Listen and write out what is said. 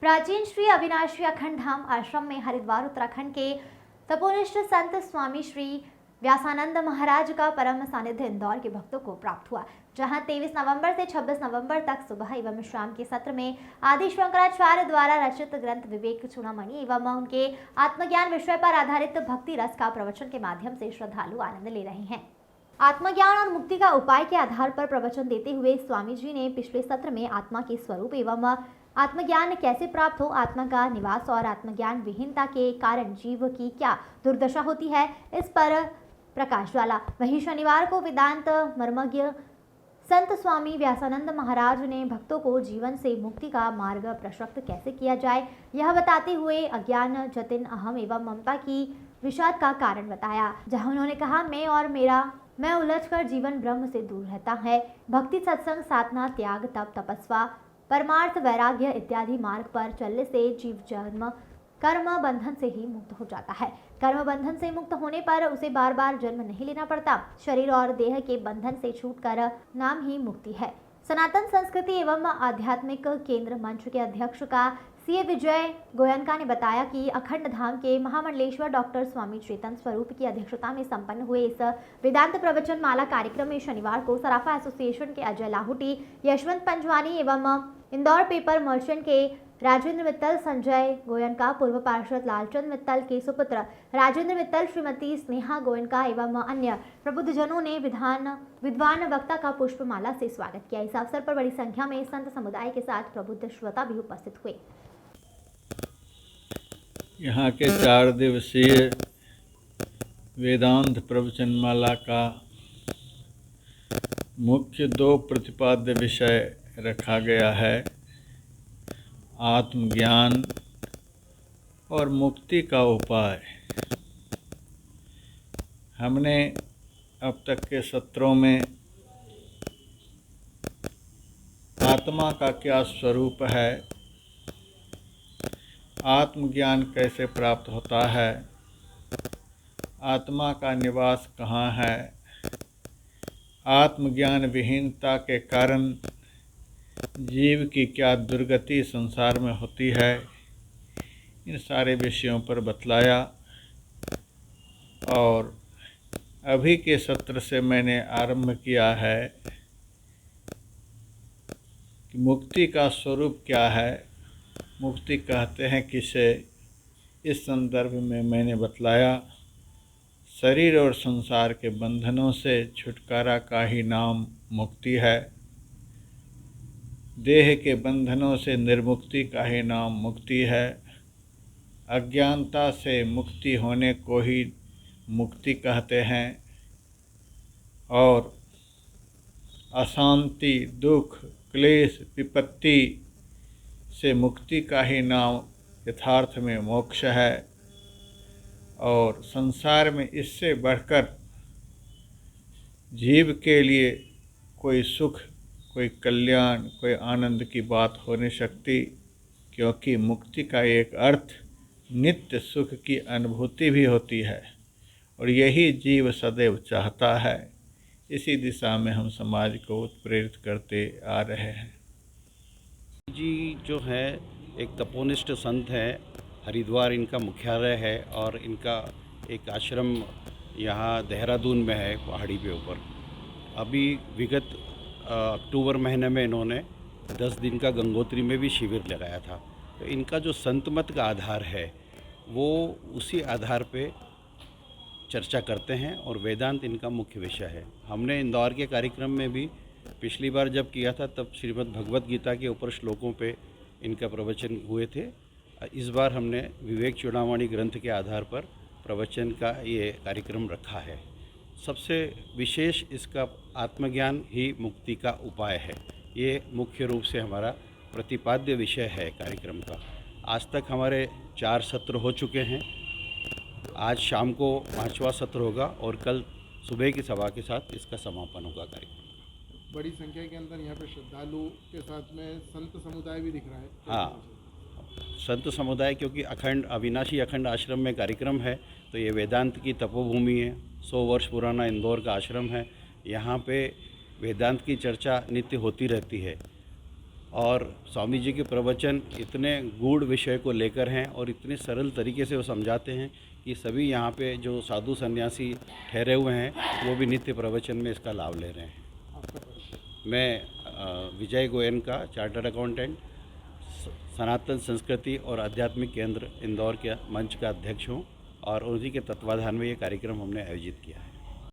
प्राचीन श्री अविनाशी अखंड धाम आश्रम में हरिद्वार उत्तराखंड के तपोनिष्ठ संत स्वामी श्री व्यासानंद महाराज का परम सानिध्य इंदौर के भक्तों को प्राप्त हुआ, जहां 23 नवंबर से 26 नवंबर तक सुबह एवं शाम के सत्र में आदि शंकराचार्य द्वारा रचित ग्रंथ विवेक चूड़ामणि एवं उनके आत्मज्ञान विषय पर आधारित भक्ति रस का प्रवचन के माध्यम से श्रद्धालु आनंद ले रहे हैं। आत्मज्ञान और मुक्ति का उपाय के आधार पर प्रवचन देते हुए स्वामी जी ने पिछले सत्र में आत्मा के स्वरूप एवं आत्मज्ञान कैसे प्राप्त हो, आत्मा का निवास और आत्मज्ञान विहीनता के कारण जीव की क्या दुर्दशा होती है, इस पर प्रकाश डाला। वहीं शनिवार को वेदांत मर्मज्ञ संत स्वामी व्यासानंद महाराज ने भक्तों को जीवन से मुक्ति का मार्ग प्रशस्त कैसे किया जाए, यह बताते हुए अज्ञान, जतिन, अहम एवं ममता की विषाद का कारण बताया। जहां उन्होंने कहा, मैं उलझकर जीवन ब्रह्म से दूर रहता है। भक्ति, सत्संग, साधना, त्याग, तप, तपस्या, परमार्थ, वैराग्य इत्यादि मार्ग पर चलने से जीव जन्म कर्म बंधन से ही मुक्त हो जाता है। कर्म बंधन से मुक्त होने पर उसे बार बार जन्म नहीं लेना पड़ता। शरीर और देह के बंधन से छूटकर नाम ही मुक्ति है। सनातन संस्कृति एवं आध्यात्मिक केंद्र मंच के अध्यक्ष का सीए विजय गोयनका ने बताया कि अखंड धाम के महामंडलेश्वर डॉक्टर स्वामी चेतन स्वरूप की अध्यक्षता में संपन्न हुए इस वेदांत प्रवचन माला कार्यक्रम में शनिवार को सराफा एसोसिएशन के अजय लाहौटी, यशवंत पंजवानी एवं इंदौर पेपर मर्चेंट के राजेंद्र मित्तल, संजय गोयनका, पूर्व पार्षद लालचंद मित्तल के सुपुत्र राजेंद्र मित्तल, श्रीमती स्नेहा गोयनका एवं अन्य प्रबुद्धजनों ने विद्वान वक्ता का पुष्पमाला से स्वागत किया। इस अवसर पर बड़ी संख्या में संत समुदाय के साथ प्रबुद्ध श्रोता भी उपस्थित हुए। यहाँ के 4 दिवसीय वेदांत प्रवचनमाला का मुख्य 2 प्रतिपाद्य विषय रखा गया है, आत्मज्ञान और मुक्ति का उपाय। हमने अब तक के सत्रों में आत्मा का क्या स्वरूप है, आत्मज्ञान कैसे प्राप्त होता है, आत्मा का निवास कहाँ है, आत्मज्ञान विहीनता के कारण जीव की क्या दुर्गति संसार में होती है, इन सारे विषयों पर बतलाया। और अभी के सत्र से मैंने आरंभ किया है कि मुक्ति का स्वरूप क्या है, मुक्ति कहते हैं किसे। इस संदर्भ में मैंने बतलाया, शरीर और संसार के बंधनों से छुटकारा का ही नाम मुक्ति है। देह के बंधनों से निर्मुक्ति का ही नाम मुक्ति है। अज्ञानता से मुक्ति होने को ही मुक्ति कहते हैं और अशांति, दुख, क्लेश, विपत्ति से मुक्ति का ही नाम यथार्थ में मोक्ष है। और संसार में इससे बढ़कर जीव के लिए कोई सुख, कोई कल्याण, कोई आनंद की बात हो नहीं सकती, क्योंकि मुक्ति का एक अर्थ नित्य सुख की अनुभूति भी होती है और यही जीव सदैव चाहता है। इसी दिशा में हम समाज को उत्प्रेरित करते आ रहे हैं। जी जो है एक तपोनिष्ठ संत है, हरिद्वार इनका मुख्यालय है और इनका एक आश्रम यहाँ देहरादून में है, पहाड़ी पे ऊपर। अभी विगत अक्टूबर महीने में इन्होंने 10 दिन का गंगोत्री में भी शिविर लगाया था। तो इनका जो संत मत का आधार है वो उसी आधार पे चर्चा करते हैं और वेदांत इनका मुख्य विषय है। हमने इंदौर के कार्यक्रम में भी पिछली बार जब किया था तब श्रीमद् भगवत गीता के ऊपर श्लोकों पे इनका प्रवचन हुए थे। इस बार हमने विवेक चूड़ामणि ग्रंथ के आधार पर प्रवचन का ये कार्यक्रम रखा है। सबसे विशेष इसका आत्मज्ञान ही मुक्ति का उपाय है। ये मुख्य रूप से हमारा प्रतिपाद्य विषय है कार्यक्रम का। आज तक हमारे 4 सत्र हो चुके हैं। आज शाम को 5वां सत्र होगा और कल सुबह की सभा के साथ इसका समापन होगा कार्यक्रम। बड़ी संख्या के अंदर यहाँ पे श्रद्धालु के साथ में संत समुदाय भी दिख रहा है। हाँ, संत समुदाय, क्योंकि अविनाशी अखंड आश्रम में कार्यक्रम है तो ये वेदांत की तपोभूमि है। 100 वर्ष पुराना इंदौर का आश्रम है। यहाँ पे वेदांत की चर्चा नित्य होती रहती है। और स्वामी जी के प्रवचन इतने गूढ़ विषय को लेकर हैं और इतने सरल तरीके से वो समझाते हैं कि सभी यहाँ पे जो साधु सन्यासी ठहरे हुए हैं वो भी नित्य प्रवचन में इसका लाभ ले रहे हैं। आपका परिचय। मैं विजय गोयन का चार्टर्ड अकाउंटेंट, सनातन संस्कृति और आध्यात्मिक केंद्र इंदौर के मंच का अध्यक्ष हूँ और उन्हीं के तत्वाधान में ये कार्यक्रम हमने आयोजित किया है।